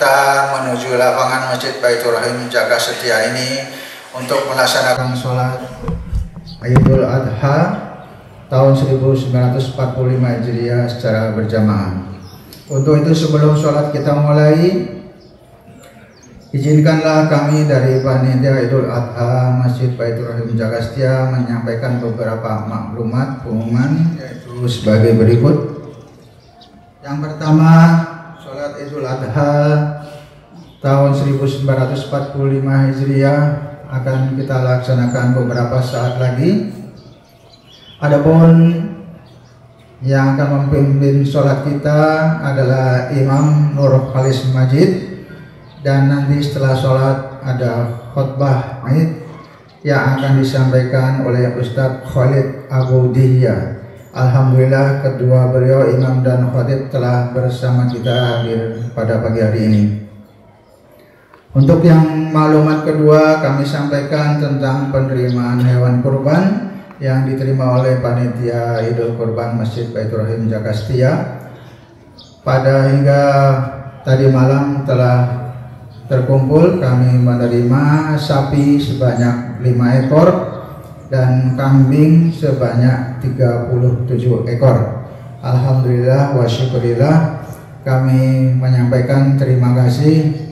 kita menuju lapangan Masjid Baitur Rahim Jaga Setia ini untuk melaksanakan sholat Idul Adha tahun 1945 Hijriah secara berjamaah. Untuk itu sebelum sholat kita mulai, izinkanlah kami dari Panitia Idul Adha Masjid Baitur Rahim Jaga Setia menyampaikan beberapa maklumat pengumuman, yaitu sebagai berikut. Yang pertama, sholat Idul Adha tahun 1945 Hijriah akan kita laksanakan beberapa saat lagi. Adapun yang akan memimpin sholat kita adalah Imam Nur Khalis Majid, dan nanti setelah sholat ada khutbah Aid yang akan disampaikan oleh Ustadz Khalid Abu Dihya. Alhamdulillah kedua beliau imam dan khatib telah bersama kita hadir pada pagi hari ini. Untuk yang maklumat kedua, kami sampaikan tentang penerimaan hewan kurban yang diterima oleh Panitia Idul Kurban Masjid Baitur Rahim Jaga Setia. Pada hingga tadi malam telah terkumpul, kami menerima sapi sebanyak 5 ekor dan kambing sebanyak 37 ekor. Alhamdulillah wa syukurillah, kami menyampaikan terima kasih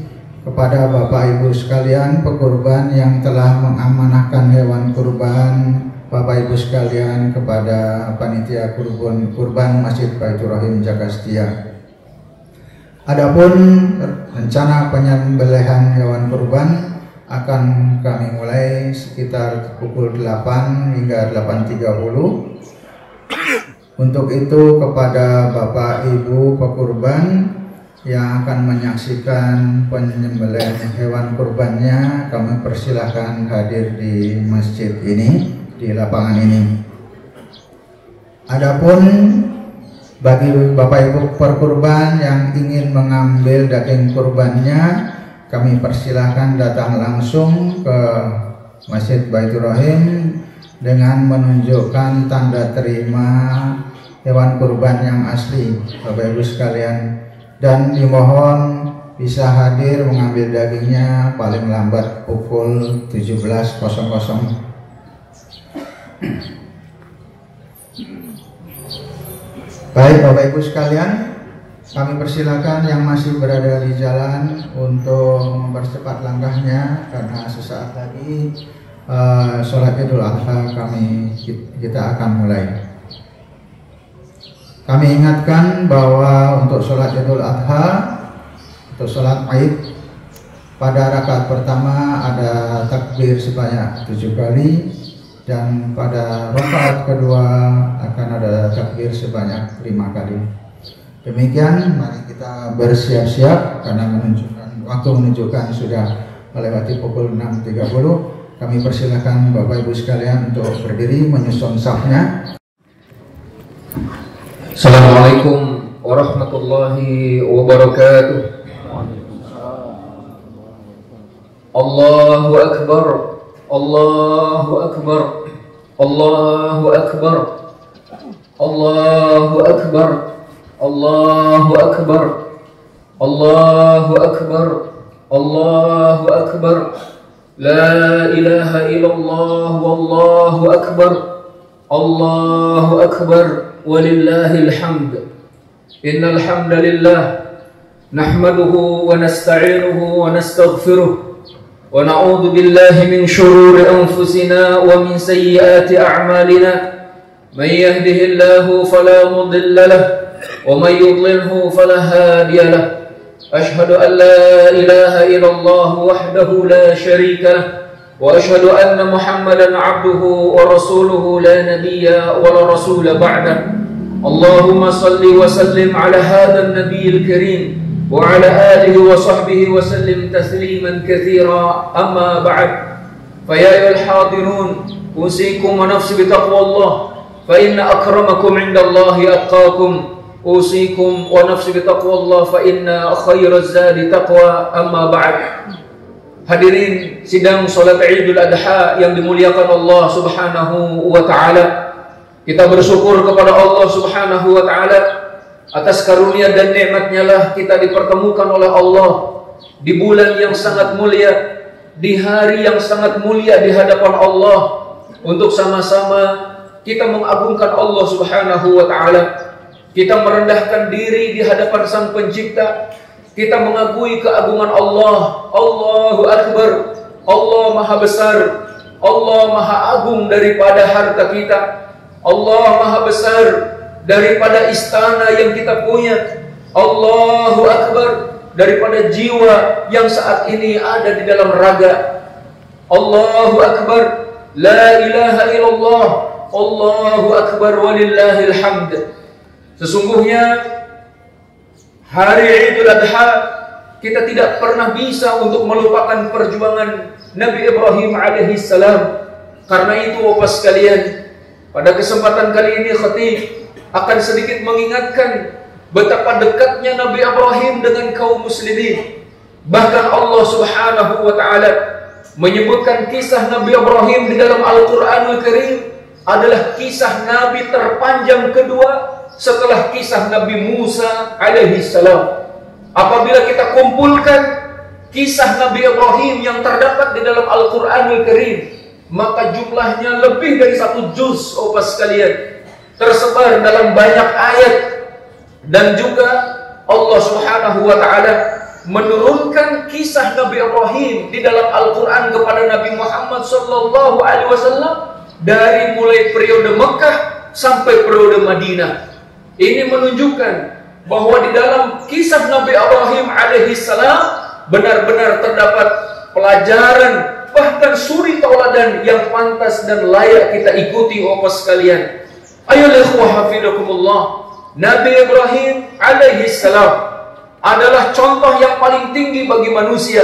kepada Bapak Ibu sekalian pekurban yang telah mengamanahkan hewan kurban Bapak Ibu sekalian kepada Panitia Kurban Masjid Baitur Rahim Jaga Setia. Adapun rencana penyembelihan hewan kurban akan kami mulai sekitar pukul 8 hingga 8.30. Untuk itu kepada Bapak Ibu pekurban yang akan menyaksikan penyembelihan hewan kurbannya, kami persilahkan hadir di masjid ini, di lapangan ini. Adapun bagi Bapak Ibu pekurban yang ingin mengambil daging kurbannya, kami persilahkan datang langsung ke Masjid Baitur Rahim dengan menunjukkan tanda terima hewan kurban yang asli, Bapak Ibu sekalian, dan dimohon bisa hadir mengambil dagingnya paling lambat pukul 17.00. Baik Bapak Ibu sekalian, kami persilakan yang masih berada di jalan untuk mempercepat langkahnya, karena sesaat lagi sholat Idul Adha kita akan mulai. Kami ingatkan bahwa untuk sholat Idul Adha, untuk sholat Aid, pada rakaat pertama ada takbir sebanyak 7 kali, dan pada rakaat kedua akan ada takbir sebanyak 5 kali. Demikian, mari kita bersiap-siap karena waktu menunjukkan sudah melewati pukul 6.30. Kami persilakan Bapak Ibu sekalian untuk berdiri menyusun safnya. Assalamualaikum warahmatullahi wabarakatuh. Allahu Akbar, Allahu Akbar, Allahu Akbar, Allahu Akbar, Allahu Akbar, Allahu Akbar, Allahu Akbar, La ilaha illallah, Wallahu Akbar, Allahu Akbar, walillahil hamd. Innal hamdalillah nahmaduhu wa nasta'inuhu wa nastaghfiruh wa na'udzu billahi min shururi anfusina wa min sayyiati a'malina. Man yahdihillahu fala mudilla lahu wa man yudlilhu fala hadiya lahu. Ashhadu an la ilaha illallah wahdahu la sharika lahu wa ashhadu anna Muhammadan 'abduhu wa rasuluhu la nabiyya wa la rasula ba'da. Allahumma salli wa sallim ala hadha an-nabiyil karim wa ala alihi wa sahbihi wa sallim tasliman katsira. Amma ba'd. Fa ya ayyuhal hadirun, usikum wa nafsi bi taqwallah, fa inna akramakum 'indallahi atqakum. Usikum wa nafsi bi taqwallah, fa inna khairaz zadi taqwa. Amma ba'd. Hadirin sidang salat Idul Adha yang dimuliakan Allah Subhanahu wa taala. Kita bersyukur kepada Allah Subhanahu wa taala atas karunia dan nikmat-Nya lah kita dipertemukan oleh Allah di bulan yang sangat mulia, di hari yang sangat mulia di hadapan Allah, untuk sama-sama kita mengagungkan Allah Subhanahu wa Ta'ala. Kita merendahkan diri di hadapan Sang Pencipta. Kita mengakui keagungan Allah. Allahu Akbar. Allah Maha Besar. Allah Maha Agung daripada harta kita. Allah Maha Besar daripada istana yang kita punya. Allahu Akbar daripada jiwa yang saat ini ada di dalam raga. Allahu Akbar. La ilaha illallah. Allahu Akbar walillahil hamd. Sesungguhnya hari Idul Adha kita tidak pernah bisa untuk melupakan perjuangan Nabi Ibrahim alaihissalam. Karena itu Bapak sekalian, pada kesempatan kali ini khatib akan sedikit mengingatkan betapa dekatnya Nabi Ibrahim dengan kaum muslimin. Bahkan Allah Subhanahu wa Ta'ala menyebutkan kisah Nabi Ibrahim di dalam Al-Quranul Karim adalah kisah Nabi terpanjang kedua setelah kisah Nabi Musa alaihissalam. Apabila kita kumpulkan kisah Nabi Ibrahim yang terdapat di dalam Al-Quranul Karim, maka jumlahnya lebih dari 1 juz, Bapak sekalian, tersebar dalam banyak ayat. Dan juga Allah Subhanahu wa Ta'ala menurunkan kisah Nabi Ibrahim di dalam Al-Quran kepada Nabi Muhammad SAW dari mulai periode Mekah sampai periode Madinah. Ini menunjukkan bahwa di dalam kisah Nabi Ibrahim alaihissalam benar-benar terdapat pelajaran, bahkan suri tauladan yang pantas dan layak kita ikuti, Bapak sekalian. Ayo ikhwah hafizakumullah, Nabi Ibrahim alaihissalam adalah contoh yang paling tinggi bagi manusia,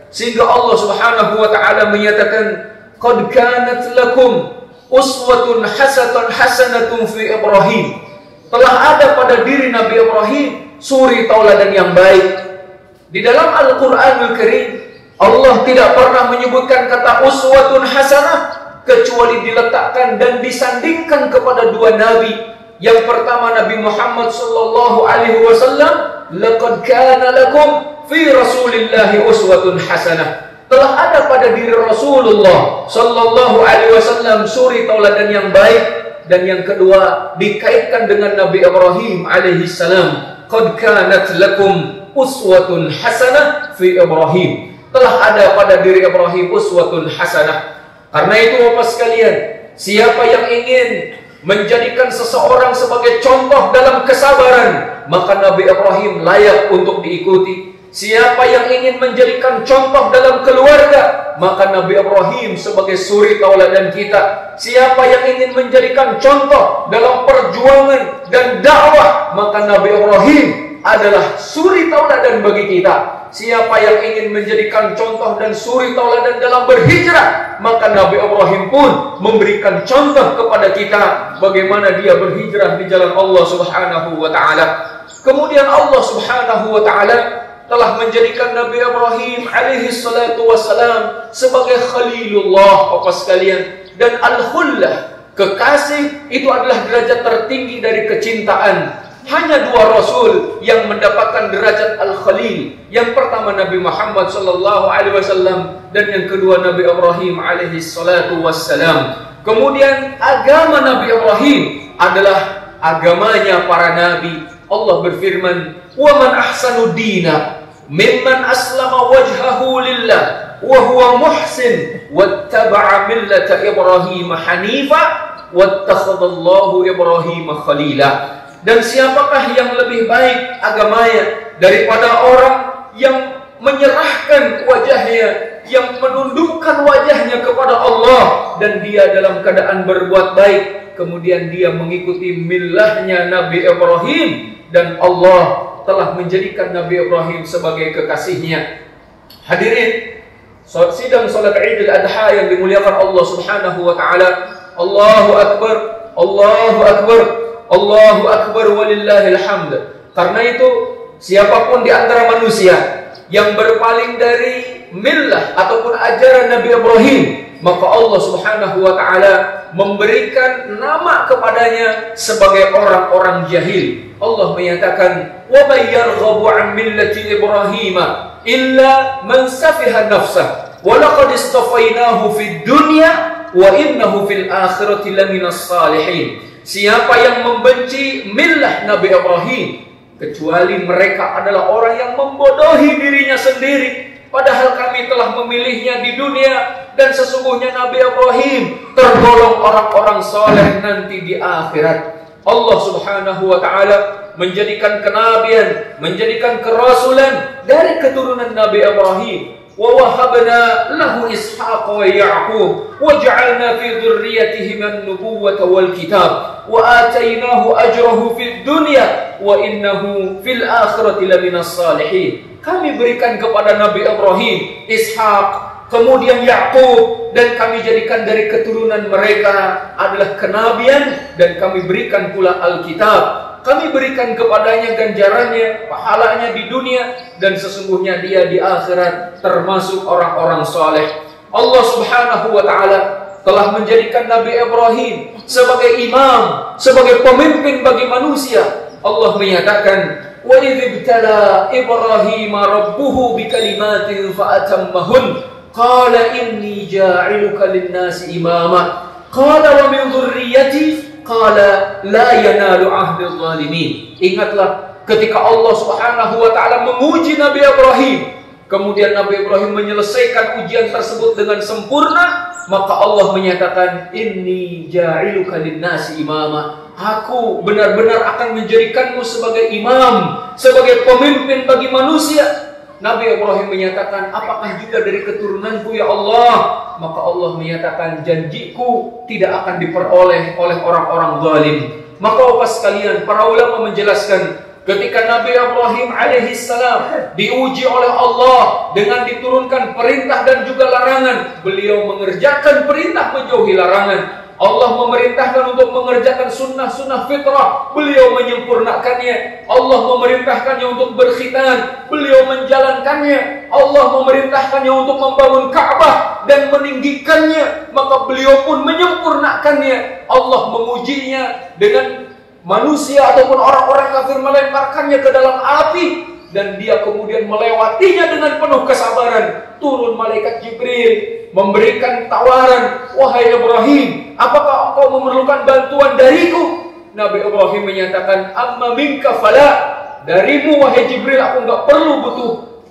sehingga Allah Subhanahu wa Ta'ala menyatakan, qad kanat lakum uswatun hasanatun fi Ibrahim. Telah ada pada diri Nabi Ibrahim suri tauladan yang baik. Di dalam Al-Quranul Karim, Allah tidak pernah menyebutkan kata uswatun hasanah kecuali diletakkan dan disandingkan kepada 2 nabi. Yang pertama Nabi Muhammad sallallahu alaihi wasallam, laqad kana lakum fi Rasulillahi uswatun hasanah. Telah ada pada diri Rasulullah sallallahu alaihi wasallam suri tauladan yang baik. Dan yang kedua dikaitkan dengan Nabi Ibrahim alaihissalam, qad kanat lakum uswatun hasanah fi Ibrahim. Telah ada pada diri Ibrahim uswatun hasanah. Karena itu Bapak sekalian, siapa yang ingin menjadikan seseorang sebagai contoh dalam kesabaran, maka Nabi Ibrahim layak untuk diikuti. Siapa yang ingin menjadikan contoh dalam keluarga, maka Nabi Ibrahim sebagai suri tauladan kita. Siapa yang ingin menjadikan contoh dalam perjuangan dan dakwah, maka Nabi Ibrahim adalah suri tauladan bagi kita. Siapa yang ingin menjadikan contoh dan suri tauladan dalam berhijrah, maka Nabi Ibrahim pun memberikan contoh kepada kita bagaimana dia berhijrah di jalan Allah Subhanahu wa Ta'ala. Kemudian Allah Subhanahu wa Ta'ala telah menjadikan Nabi Ibrahim alaihi salatu wassalam sebagai Khalilullah, Bapak sekalian. Dan Al-Khullah, kekasih, itu adalah derajat tertinggi dari kecintaan. Hanya 2 Rasul yang mendapatkan derajat Al-Khalil. Yang pertama Nabi Muhammad sallallahu alaihi wasallam, dan yang kedua Nabi Ibrahim alaihi salatu wassalam. Kemudian agama Nabi Ibrahim adalah agamanya para nabi. Allah berfirman, "Wa man ahsanu dina mimman aslama wajhahu lillah wa huwa muhsin wattaba'a millata Ibrahim hanifa wattakhadallahu Ibrahim khalila." Dan siapakah yang lebih baik agamanya daripada orang yang menyerahkan wajahnya, yang menundukkan wajahnya kepada Allah, dan dia dalam keadaan berbuat baik, kemudian dia mengikuti millahnya Nabi Ibrahim, dan Allah telah menjadikan Nabi Ibrahim sebagai kekasihnya. Hadirin, sidang salat Idul Adha yang dimuliakan Allah Subhanahu wa Ta'ala. Allahu Akbar, Allahu Akbar, Allahu Akbar walillahil hamd. Karena itu, siapapun di antara manusia yang berpaling dari millah ataupun ajaran Nabi Ibrahim, maka Allah Subhanahu wa Ta'ala memberikan nama kepadanya sebagai orang-orang jahil. Allah menyatakan, "Wa may yarghabu 'an millati Ibrahim illa man safiha nafsah, wa laqad istafainahu fid dunya wa innahu fil akhirati laminas salihin." Siapa yang membenci millah Nabi Ibrahim, kecuali mereka adalah orang yang membodohi dirinya sendiri. Padahal kami telah memilihnya di dunia, dan sesungguhnya Nabi Ibrahim tergolong orang-orang soleh nanti di akhirat. Allah Subhanahu wa ta'ala menjadikan kenabian, menjadikan kerasulan dari keturunan Nabi Ibrahim. Wa wahabna lahu Ishaq wa Ya'qub wa ja'alna fi dhurriyyatihi an-nubuwwata wal kitab wa atainahu ajrahu fid dunya wa innahu fil akhirati laminas salihin. Kami berikan kepada Nabi Ibrahim Ishaq, kemudian Ya'qub, dan kami jadikan dari keturunan mereka adalah kenabian, dan kami berikan pula Alkitab. Kami berikan kepadanya ganjarannya, pahalanya di dunia, dan sesungguhnya dia di akhirat termasuk orang-orang saleh. Allah Subhanahu wa ta'ala telah menjadikan Nabi Ibrahim sebagai imam, sebagai pemimpin bagi manusia. Allah menyatakan, "Wa idh ibtala Ibrahim rabbuhu bikalimatin fa'atammahun qala inni ja'iluka lin-nasi imama qala wa min dhurriyyati qala la yanalu ahdil zalimin." Ingatlah ketika Allah Subhanahu wa ta'ala menguji Nabi Ibrahim, kemudian Nabi Ibrahim menyelesaikan ujian tersebut dengan sempurna, maka Allah menyatakan, "Inni ja'iluka lin-nasi imama." Aku benar-benar akan menjadikanmu sebagai imam, sebagai pemimpin bagi manusia. Nabi Ibrahim menyatakan, "Apakah juga dari keturunanku ya Allah?" Maka Allah menyatakan, "Janjiku tidak akan diperoleh oleh orang-orang zalim." Maka Bapak sekalian, para ulama menjelaskan, ketika Nabi Ibrahim alaihissalam diuji oleh Allah dengan diturunkan perintah dan juga larangan, beliau mengerjakan perintah, menjauhi larangan. Allah memerintahkan untuk mengerjakan sunnah-sunnah fitrah, beliau menyempurnakannya. Allah memerintahkannya untuk berkhitan, beliau menjalankannya. Allah memerintahkannya untuk membangun Ka'bah dan meninggikannya, maka beliau pun menyempurnakannya. Allah mengujinya dengan manusia ataupun orang-orang kafir melemparkannya ke dalam api, dan dia kemudian melewatinya dengan penuh kesabaran. Turun malaikat Jibril memberikan tawaran, "Wahai Ibrahim, apakah engkau memerlukan bantuan dariku?" Nabi Ibrahim menyatakan, "Amma minka fala." Darimu wahai Jibril aku enggak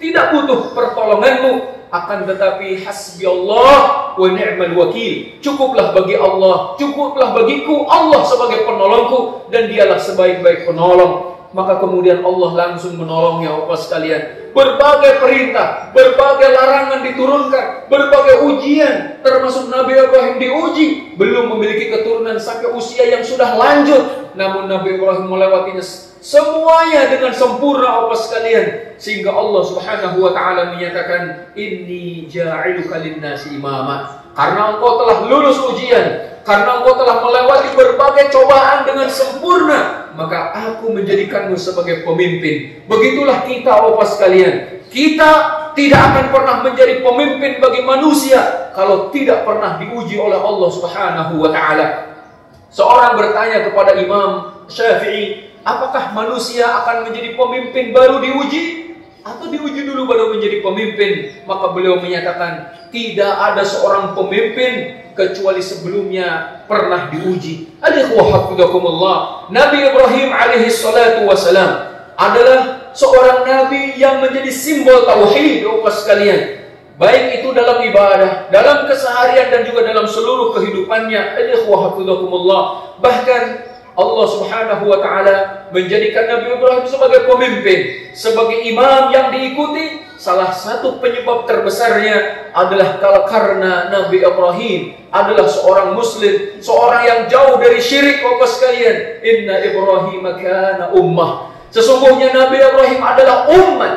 tidak butuh pertolonganmu, akan tetapi hasbi Allah wa ni'mal wakil. Cukuplah bagi Allah, cukuplah bagiku Allah sebagai penolongku, dan dialah sebaik-baik penolong. Maka kemudian Allah langsung menolongnya, Bapak sekalian. Berbagai perintah, berbagai larangan diturunkan, berbagai ujian, termasuk Nabi Ibrahim diuji, belum memiliki keturunan sampai usia yang sudah lanjut. Namun Nabi Ibrahim melewatinya semuanya dengan sempurna, Bapak sekalian. Sehingga Allah Subhanahu wa ta'ala menyatakan, "Inni ja'iluka lin-nasi imama." Karena engkau telah lulus ujian, karena engkau telah melewati berbagai cobaan dengan sempurna, maka aku menjadikanmu sebagai pemimpin. Begitulah kita, Bapak sekalian. Kita tidak akan pernah menjadi pemimpin bagi manusia kalau tidak pernah diuji oleh Allah Subhanahu wa ta'ala. Seorang bertanya kepada Imam Syafi'i, apakah manusia akan menjadi pemimpin baru diuji, atau diuji dulu baru menjadi pemimpin? Maka beliau menyatakan, tidak ada seorang pemimpin kecuali sebelumnya pernah diuji. Nabi Ibrahim alaihi salatu wassalam adalah seorang nabi yang menjadi simbol tauhid, Bapak sekalian. Baik itu dalam ibadah, dalam keseharian, dan juga dalam seluruh kehidupannya. Bahkan Allah Subhanahu wa ta'ala menjadikan Nabi Ibrahim sebagai pemimpin, sebagai imam yang diikuti. Salah satu penyebab terbesarnya adalah karena Nabi Ibrahim adalah seorang muslim, seorang yang jauh dari syirik, Bapak sekalian. Inna Ibrahim kana ummah. Sesungguhnya Nabi Ibrahim adalah umat.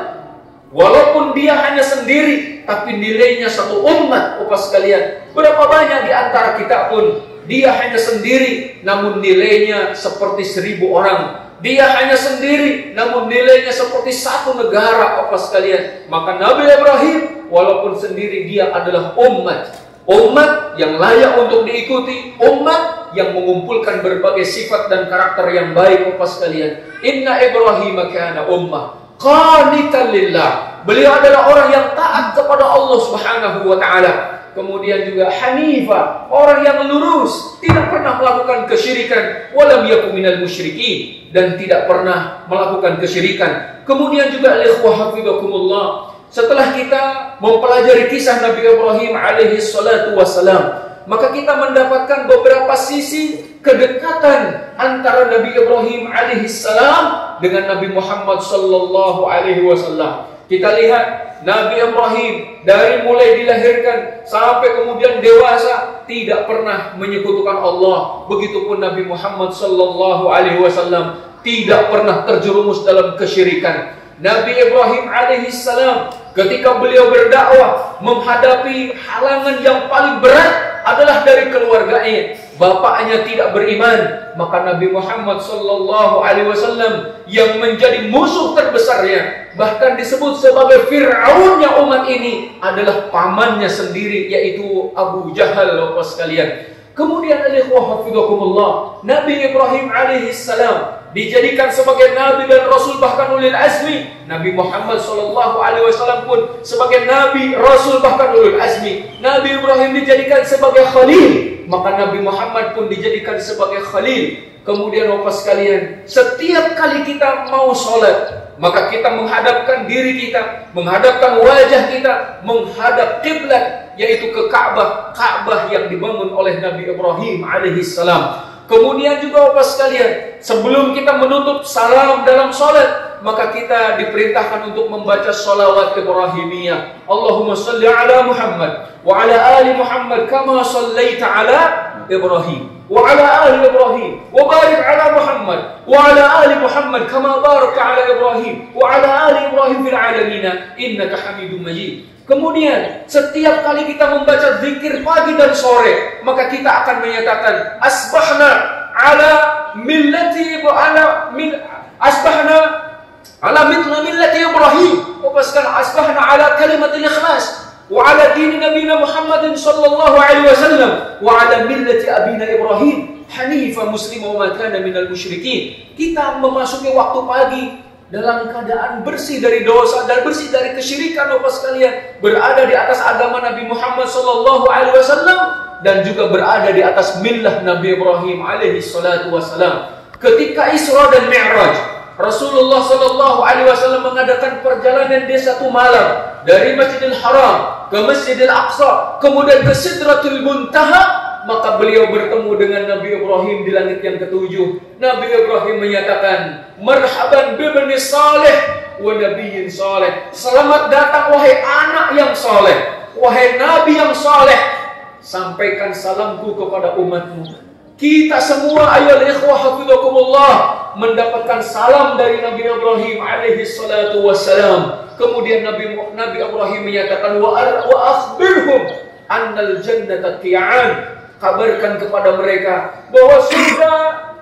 Walaupun dia hanya sendiri, tapi nilainya satu umat, Bapak sekalian. Berapa banyak di antara kita pun dia hanya sendiri, namun nilainya seperti 1000 orang. Dia hanya sendiri, namun nilainya seperti satu negara, Bapak sekalian. Maka Nabi Ibrahim, walaupun sendiri, dia adalah umat. Umat yang layak untuk diikuti. Umat yang mengumpulkan berbagai sifat dan karakter yang baik, Bapak sekalian. Inna Ibrahim kana ummah qanitan lillah. Beliau adalah orang yang taat kepada Allah Subhanahu wa taala. Kemudian juga Hanifah, orang yang lurus, tidak pernah melakukan kesyirikan, walam yakun minal musyrikin, dan tidak pernah melakukan kesyirikan. Kemudian juga ikhwah hafizakumullah, setelah kita mempelajari kisah Nabi Ibrahim alaihi salatu wassalam, maka kita mendapatkan beberapa sisi kedekatan antara Nabi Ibrahim alaihi salam dengan Nabi Muhammad sallallahu alaihi wasallam. Kita lihat Nabi Ibrahim dari mulai dilahirkan sampai kemudian dewasa tidak pernah menyekutukan Allah. Begitupun Nabi Muhammad sallallahu alaihi wasallam tidak pernah terjerumus dalam kesyirikan. Nabi Ibrahim alaihi salam ketika beliau berdakwah menghadapi halangan yang paling berat adalah dari keluarganya. Bapaknya tidak beriman, maka Nabi Muhammad sallallahu alaihi wasallam yang menjadi musuh terbesarnya, bahkan disebut sebagai Fir'aunnya umat ini, adalah pamannya sendiri, yaitu Abu Jahal, Bapak sekalian. Kemudian Nabi Ibrahim alaihi salam dijadikan sebagai nabi dan rasul, bahkan ulil azmi. Nabi Muhammad sallallahu alaihi wasallam pun sebagai nabi, rasul, bahkan ulil azmi. Nabi Ibrahim dijadikan sebagai khalil, maka Nabi Muhammad pun dijadikan sebagai khalil. Kemudian Bapak sekalian, setiap kali kita mau sholat, maka kita menghadapkan diri kita, menghadapkan wajah kita, menghadap kiblat, yaitu ke Ka'bah, Ka'bah yang dibangun oleh Nabi Ibrahim alaihi salam. Kemudian juga Bapak sekalian, sebelum kita menutup salam dalam sholat, maka kita diperintahkan untuk membaca sholawat Ibrahimiyah. Allahumma salli ala Muhammad wa ala ali Muhammad kama sallaita ala Ibrahim wa ala ali Ibrahim wa barik ala Muhammad wa ala ali Muhammad kama barakta ala Ibrahim wa ala ali Ibrahim fil alamin innaka Hamidum Majid. Kemudian setiap kali kita membaca zikir pagi dan sore, maka kita akan menyatakan asbahna ala millati asbahna ala millati Ibrahim, wapaskan asbahna ala kalimatil ikhlas wa ala dini nabiyina Muhammadin sallallahu alaihi wasallam wa ala millati abina Ibrahim hanifa muslima wa ma kana minal musyrikin. Kita memasuki waktu pagi dalam keadaan bersih dari dosa dan bersih dari kesyirikan, Bapak sekalian, berada di atas agama Nabi Muhammad sallallahu alaihi wasallam dan juga berada di atas millah Nabi Ibrahim alaihi salatu wasallam. Ketika Isra dan Mi'raj, Rasulullah sallallahu alaihi wasallam mengadakan perjalanan di satu malam dari Masjidil Haram ke Masjidil Aqsa, kemudian ke Sidratul Muntaha. Maka beliau bertemu dengan Nabi Ibrahim di langit yang ketujuh. Nabi Ibrahim menyatakan, marhaban bibni salih wa nabiyyin salih. Selamat datang wahai anak yang saleh, wahai nabi yang saleh. Sampaikan salamku kepada umatmu. Kita semua ayol ikhwah hafizakumullah mendapatkan salam dari Nabi Ibrahim alaihi salatu wassalam. Kemudian Nabi Ibrahim menyatakan wa akhbirhum annal jannata qi'an. Kabarkan kepada mereka bahwa surga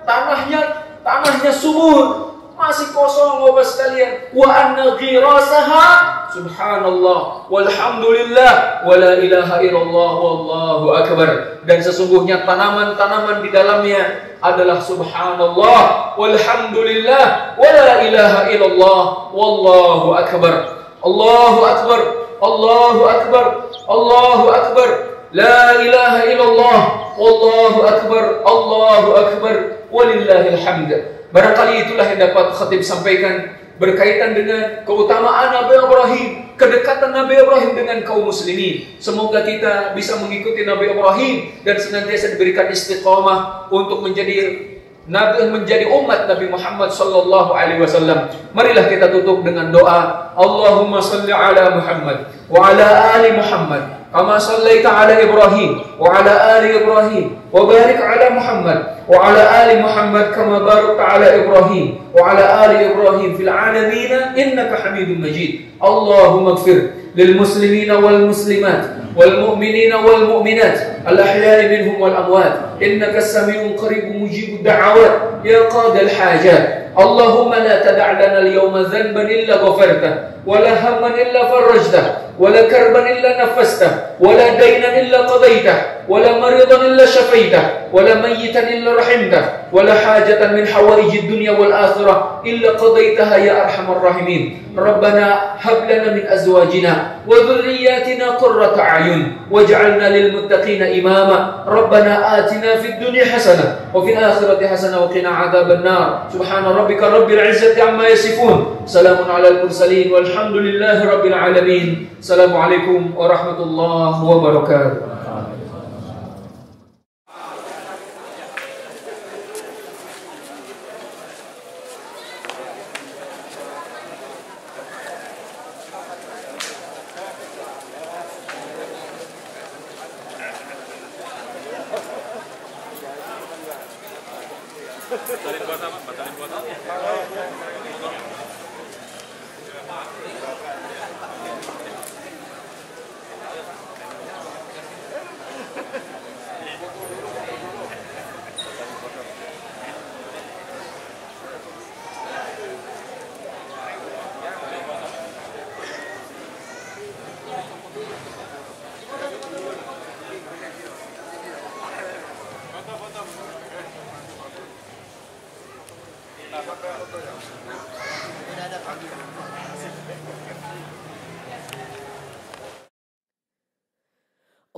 tanahnya subur, masih kosong, Bapak sekalian. Wa anna ghirasaha subhanallah walhamdulillah wa la ilaha illallah wallahu akbar. Dan sesungguhnya tanaman-tanaman di dalamnya adalah subhanallah walhamdulillah wa la ilaha illallah wallahu akbar. Allahu akbar, Allahu akbar, Allahu akbar. La ilaha illallah wallahu akbar, Allahu akbar, walillahil hamd. Barangkali itulah yang dapat khatib sampaikan berkaitan dengan keutamaan Nabi Ibrahim, kedekatan Nabi Ibrahim dengan kaum muslimin. Semoga kita bisa mengikuti Nabi Ibrahim dan senantiasa diberikan istiqamah untuk menjadi umat Nabi Muhammad sallallahu alaihi wasallam. Marilah kita tutup dengan doa. Allahumma salli ala Muhammad wa ala ali Muhammad kama sallaita ala Ibrahim wa ala ali Ibrahim wa barik ala Muhammad wa ala ali Muhammad kama barakta ala Ibrahim wa ala ali Ibrahim fil alamin innaka Hamidum Majid. Allahumma ighfir lil muslimina wal muslimat wal mu'minina wal mu'minat al ahya'i minhum wal amwat innaka as-sami'un qaribun mujibud da'awat ya qadal hajat. Allahumma la tada' lana al-yawma dhanban illa ghafartah ولا هما إلا فرجته ولا كربا إلا نفسته ولا دينا إلا قضيته ولا مريضا إلا شفيته ولا ميتا إلا رحمته ولا حاجة من حوائج الدنيا والآخرة إلا قضيتها يا أرحم الراحمين ربنا هب لنا من أزواجنا وذرياتنا قرة أعين واجعلنا للمتقين إماما ربنا آتنا في الدنيا حسنة وفي الآخرة حسنة وقنا عذاب النار سبحان ربك رب العزة عما يصفون سلام على المرسلين والحمد لله رب العالمين السلام عليكم ورحمة الله وبركاته.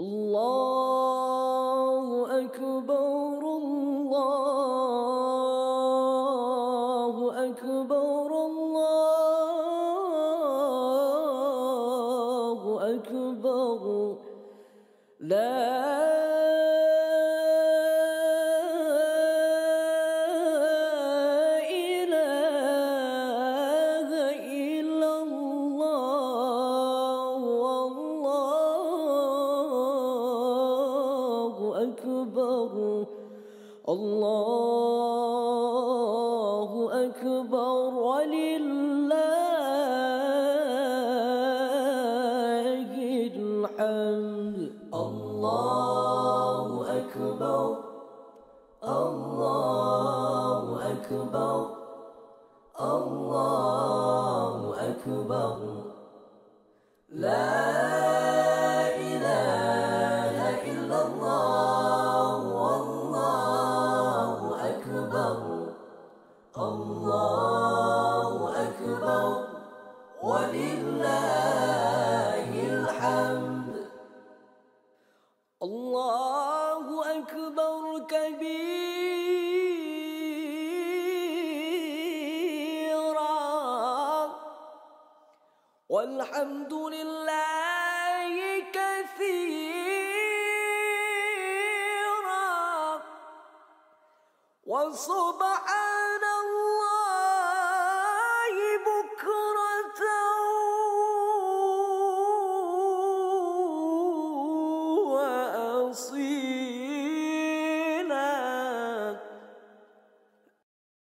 Allahu Akbar, Allahu Akbar, Allahu Akbar. La Allahu Akbar walillahil hamd. Allahu Akbar, Allahu Akbar, Allahu Akbar. La ilaha illallah, wallahu akbar, Allahu akbar, walillahil hamd. Allahu akbar kabira, walhamdulillahi katsira, wa subhan